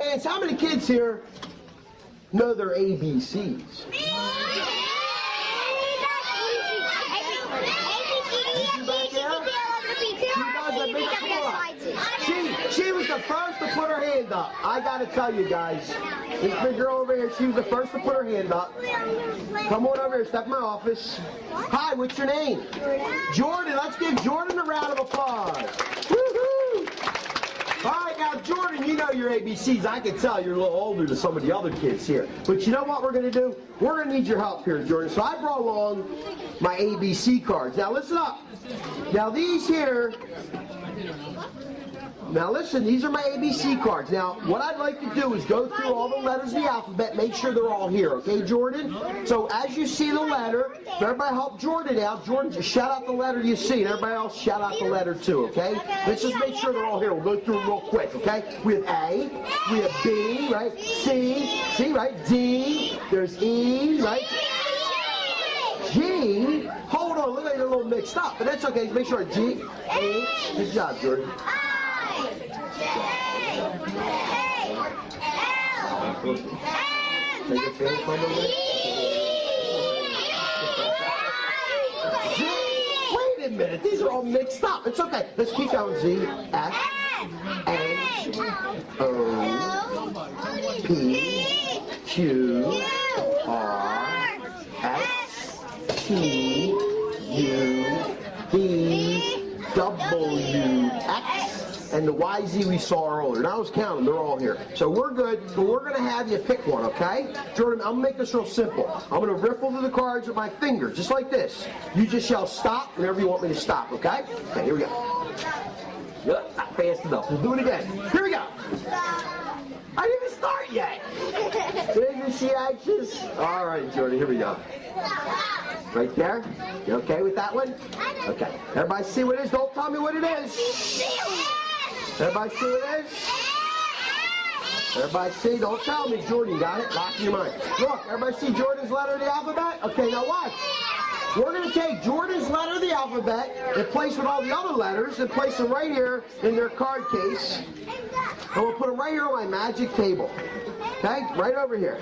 And how many kids here know their ABCs? She was the first to put her hand up. I gotta tell you guys, this big girl over here, she was the first to put her hand up. Come on over here, step in my office. Hi, what's your name? Jordan. Let's give Jordan a round of applause. Woohoo! All right, now Jordan, you know your ABCs. I can tell you're a little older than some of the other kids here. But you know what we're gonna do? We're gonna need your help here, Jordan. So I brought along my ABC cards. Now listen up. Now these here, now listen, these are my ABC cards. Now, what I'd like to do is go through all the letters of the alphabet, make sure they're all here, okay, Jordan? So as you see the letter, everybody help Jordan out. Jordan, just shout out the letter you see, and everybody else shout out the letter too, okay? Let's just make sure they're all here. We'll go through them real quick, okay? We have A, we have B, right? C, right? D, there's E, right? G, hold on, look like you're a little mixed up, but that's okay. Make sure G, A, good job, Jordan. Wait a minute, these are all mixed up. It's okay. Let's keep going. Z, F, N, O, P, Q, R, S, T, U, V, W, X. And the YZ we saw earlier. Now I was counting, they're all here. So we're good, but we're going to have you pick one, okay? Jordan, I'm going to make this real simple. I'm going to riffle through the cards with my finger, just like this. You just yell stop whenever you want me to stop, okay? Okay, here we go. Yep, not fast enough. We'll do it again. Here we go. I didn't even start yet. Is she anxious? All right, Jordan, here we go. Right there? You okay with that one? Okay. Everybody see what it is? Don't tell me what it is. Everybody see what it is? Everybody see? Don't tell me. Jordan, you got it? Lock in your mind. Look, everybody see Jordan's letter of the alphabet? Okay, now watch. We're going to take Jordan's letter of the alphabet and place with all the other letters and place them right here in their card case. And we'll put them right here on my magic table. Okay? Right over here.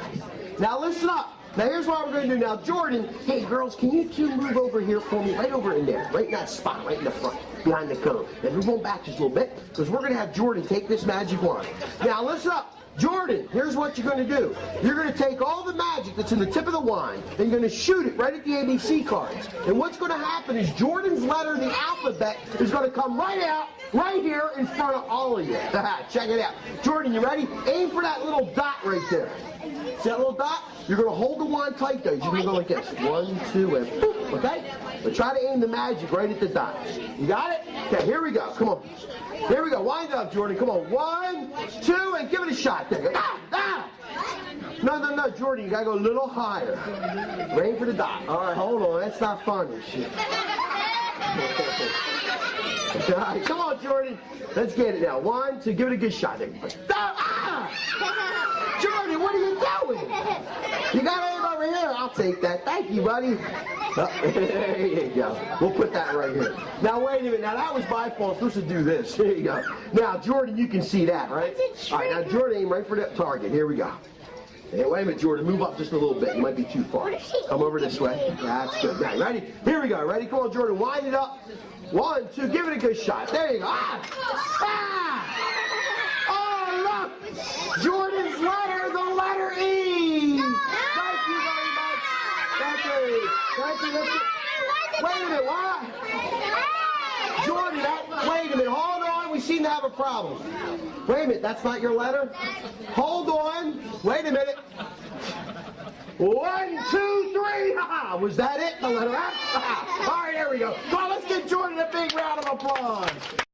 Now listen up. Now here's what we're going to do now. Jordan, hey girls, can you two move over here for me? Right over in there. Right in that spot, right in the front, behind the cone. And move on back just a little bit, because we're going to have Jordan take this magic wand. Now listen up. Jordan, here's what you're going to do. You're going to take all the magic that's in the tip of the wand, and you're going to shoot it right at the ABC cards. And what's going to happen is Jordan's letter of the alphabet is going to come right out, right here in front of all of you. Check it out. Jordan, you ready? Aim for that little dot right there. See that little dot? You're going to hold the wand tight, though. You're going to go like this. 1, 2, and boop. Okay? But try to aim the magic right at the dots. You got it? Okay, here we go. Come on. Here we go. Wind up, Jordan. Come on. 1, 2, and give it a shot. There you go. Ah! No, Jordan. You got to go a little higher. Aim for the dot. All right, hold on. That's not fun. Shit. All right, come on, Jordan. Let's get it now. 1, 2, give it a good shot. There you go. Ah! Jordan, what are you doing? You got aim over here. I'll take that. Thank you, buddy. Oh, there you go. We'll put that right here. Now, wait a minute. Now, that was my fault. I'm supposed to do this. Here you go. Now, Jordan, you can see that, right? All right, now, Jordan, aim right for that target. Here we go. Hey, wait a minute, Jordan. Move up just a little bit. You might be too far. Come over this way. That's good. Now, ready? Here we go. Ready? Come on, Jordan. Wind it up. 1, 2. Give it a good shot. There you go. Ah! Ah! Oh, look! Jordan's letter, the letter E. Thank you very much. Thank you. Wait a minute, what? Jordan, wait a minute, hold on. We seem to have a problem. Wait a minute, that's not your letter? Hold on. Wait a minute. 1, 2, 3. Was that it? The letter F? All right, there we go. Come on, let's give Jordan a big round of applause.